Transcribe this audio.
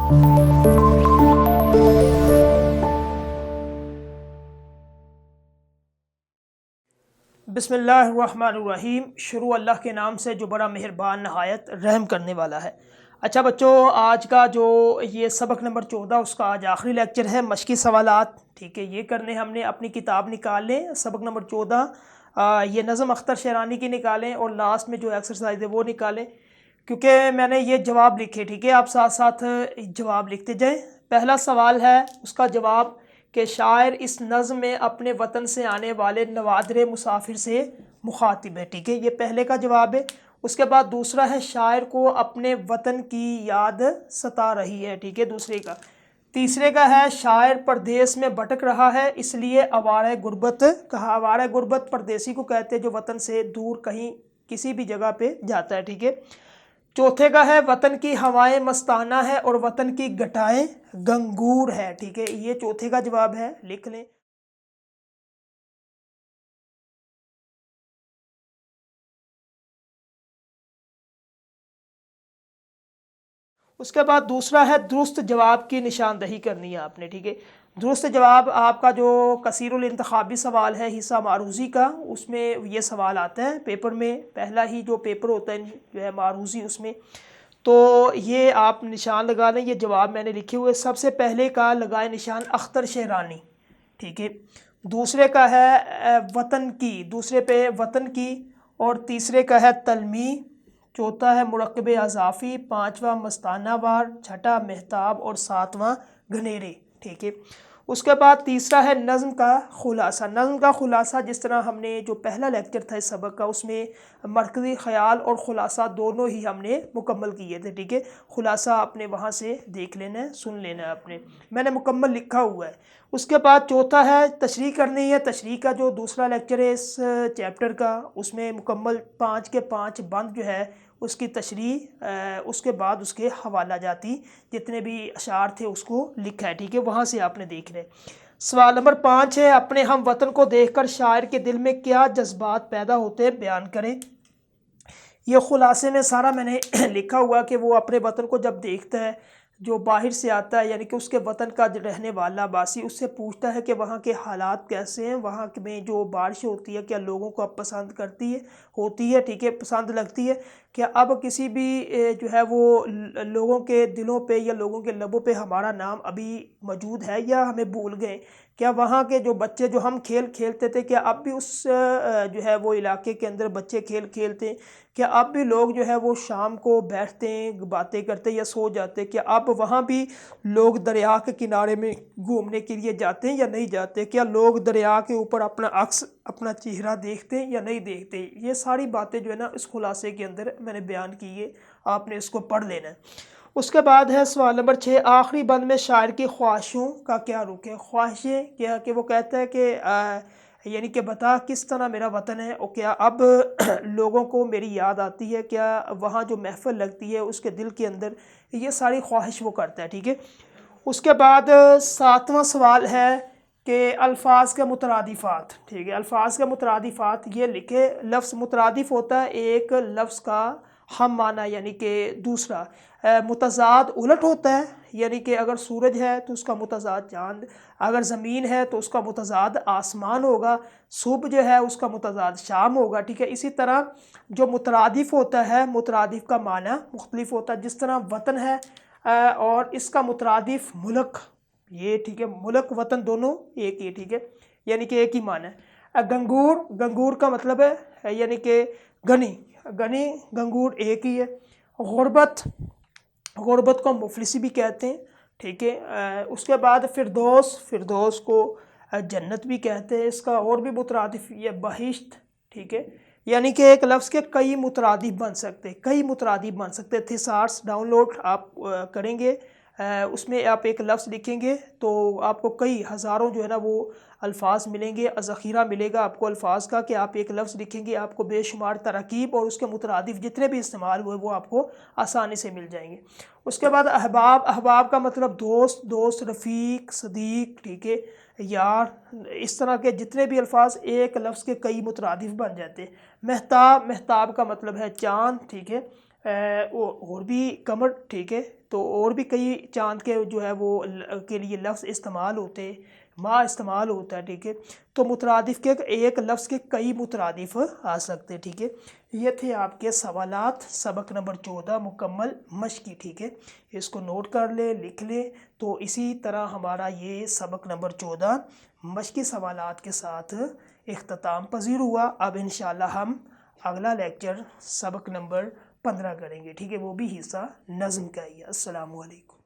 बिस्मिल्लाहिर्रहमानिर्रहीम। शुरू अल्लाह के नाम से जो बड़ा मेहरबान नहायत रहम करने वाला है। अच्छा बच्चों, आज का जो ये सबक नंबर 14 उसका आज आखिरी लेक्चर है, मशकी सवालात। ठीक है, ये करने हमने अपनी किताब निकाल लें। सबक नंबर 14 ये नज़म अख्तर शेरानी की निकालें और लास्ट में जो एक्सरसाइज है वो निकालें, क्योंकि मैंने ये जवाब लिखे। ठीक है, आप साथ साथ जवाब लिखते जाएं। पहला सवाल है, उसका जवाब कि शायर इस नज़्म में अपने वतन से आने वाले नवादरे मुसाफिर से मुखातिब है। ठीक है, ये पहले का जवाब है। उसके बाद दूसरा है, शायर को अपने वतन की याद सता रही है। ठीक है, दूसरे का। तीसरे का है, शायर परदेश में भटक रहा है इसलिए आवारा गुर्बत कहा। आवारा गुर्बत परदेसी को कहते हैं जो वतन से दूर कहीं किसी भी जगह पे जाता है। ठीक है। चौथे का है, वतन की हवाएं मस्ताना है और वतन की घटाएं गंगूर है। ठीक है, ये चौथे का जवाब है, लिख लें। उसके बाद दूसरा है, दुरुस्त जवाब की निशानदही करनी है आपने। ठीक है, दुरुस्त जवाब आपका जो कसीरुल इंतखाबी सवाल है हिस्सा मारूजी का, उसमें ये सवाल आता है पेपर में। पहला ही जो पेपर होता है जो है मारूजी, उसमें तो ये आप निशान लगा लें। ये जवाब मैंने लिखे हुए। सबसे पहले का लगाए निशान अख्तर शेरानी। ठीक है। दूसरे का है वतन की, दूसरे पे वतन की। और तीसरे का है तलमी। चौथा है मुरक्कब अज़ाफ़ी। पांचवा मस्ताना वार। छठा महताब और सातवां घनेरे। ठीक है। उसके बाद तीसरा है नज़्म का खुलासा। नज़्म का खुलासा, जिस तरह हमने जो पहला लेक्चर था इस सबक का, उसमें मरकज़ी ख़याल और ख़ुलासा दोनों ही हमने मुकम्मल किए थे। ठीक है, खुलासा आपने वहाँ से देख लेना है, सुन लेना है आपने, मैंने मुकम्मल लिखा हुआ है। उसके बाद चौथा है तशरीह करनी है। तशरीह का जो दूसरा लेक्चर है इस चैप्टर का, उसमें मुकम्मल 5 के 5 बंद जो है उसकी तशरीह, उसके बाद उसके हवाला जाती जितने भी अशार थे उसको लिखा है। ठीक है, वहाँ से आपने देख रहे। सवाल नंबर 5 है, अपने हम वतन को देखकर शायर के दिल में क्या जज्बात पैदा होते हैं, बयान करें। ये खुलासे में सारा मैंने लिखा हुआ कि वो अपने वतन को जब देखता है, जो बाहर से आता है यानी कि उसके वतन का रहने वाला बासी, उससे पूछता है कि वहाँ के हालात कैसे हैं, वहाँ में जो बारिश होती है क्या लोगों को अब पसंद करती है, होती है। ठीक है, पसंद लगती है क्या अब किसी भी जो है वो लोगों के दिलों पे या लोगों के लबों पे हमारा नाम अभी मौजूद है या हमें भूल गए। क्या वहाँ के जो बच्चे जो हम खेल खेलते थे, क्या अब भी उस जो है वो इलाके के अंदर बच्चे खेल खेलते हैं। क्या अब भी लोग जो है वो शाम को बैठते हैं, बातें करते या सो जाते। क्या अब वहाँ भी लोग दरिया के किनारे में घूमने के लिए जाते हैं या नहीं जाते। क्या लोग दरिया के ऊपर अपना अक्स, अपना चेहरा देखते हैं या नहीं देखते। ये सारी बातें जो है ना इस खुलासे के अंदर मैंने बयान की है, आपने इसको पढ़ लेना है। उसके बाद है सवाल नंबर 6, आखिरी बंद में शायर की ख्वाहिशों का क्या रुख है। ख्वाहिशें क्या कि वो कहता है कि यानी कि बता किस तरह मेरा वतन है और क्या अब लोगों को मेरी याद आती है, क्या वहाँ जो महफिल लगती है उसके दिल के अंदर, ये सारी ख्वाहिश वो करता है। ठीक है। उसके बाद 7वां सवाल है कि अल्फाज के मुतरादिफ़ात। ठीक है, अल्फाज के मुतरादिफ़ात ये लिखे। लफ्ज़ मुतरादिफ़ होता है एक लफ्ज़ का हम माना यानी कि दूसरा। मुतज़ाद उलट होता है, यानी कि अगर सूरज है तो उसका मुतज़ाद चाँद, अगर ज़मीन है तो उसका मुतज़ाद आसमान होगा, सुबह जो है उसका मुतज़ाद शाम होगा। ठीक है, इसी तरह जो मुतरादिफ़ होता है, मुतरादिफ़ का माना मुख्तलिफ होता है। जिस तरह वतन है और इसका मुतरादिफ़ मुल्क, ये ठीक है, मुल्क वतन दोनों एक ही। ठीक है, यानी कि एक ही माना है। गंगूर, गंगूर का मतलब है यानी कि गनी, गनी गंगूर एक ही है। गुरबत, गुरबत को मुफलिसी भी कहते हैं। ठीक है। उसके बाद फिरदौस, फिरदौस को जन्नत भी कहते हैं। इसका और भी मुतरादिफ ये बहिश्त। ठीक है, यानी कि एक लफ्ज़ के कई मुतरादिफ बन सकते, कई मुतरादिफ बन सकते। थिसार्स डाउनलोड आप करेंगे, उसमें आप एक लफ्ज़ लिखेंगे तो आपको कई हज़ारों जो है ना वो अल्फाज मिलेंगे, ज़ख़ीरा मिलेगा आपको अल्फाज का, कि आप एक लफ्ज़ लिखेंगे आपको बेशुमार तरकीब और उसके मुतरादिफ जितने भी इस्तेमाल हुए वो आपको आसानी से मिल जाएंगे। उसके बाद अहबाब, अहबाब का मतलब दोस्त, दोस्त, रफ़ीक, सदीक। ठीक है, यार, इस तरह के जितने भी अल्फाज एक लफ्ज़ के कई मुतरादिफ बन जाते हैं। महताब, महताब का मतलब है चाँद। ठीक है, और भी कमर, ठीक है। तो और भी कई चांद के जो है वो के लिए लफ्ज़ इस्तेमाल होते हैं, माँ इस्तेमाल होता है, ठीक है। तो मुतरादिफ के एक लफ्ज़ के कई मुतरादिफ आ सकते हैं, ठीक है। ये थे आपके सवालात सबक नंबर 14 मुकम्मल मश्की, ठीक है। इसको नोट कर ले, लिख ले। तो इसी तरह हमारा ये सबक नंबर 14 मश्की सवालात के साथ इख्तिताम पजीर हुआ। अब इंशाल्लाह हम अगला लेक्चर सबक नंबर 15 करेंगे, ठीक है। वो भी हिस्सा नज़्म का ही है। अस्सलामु अलैकुम।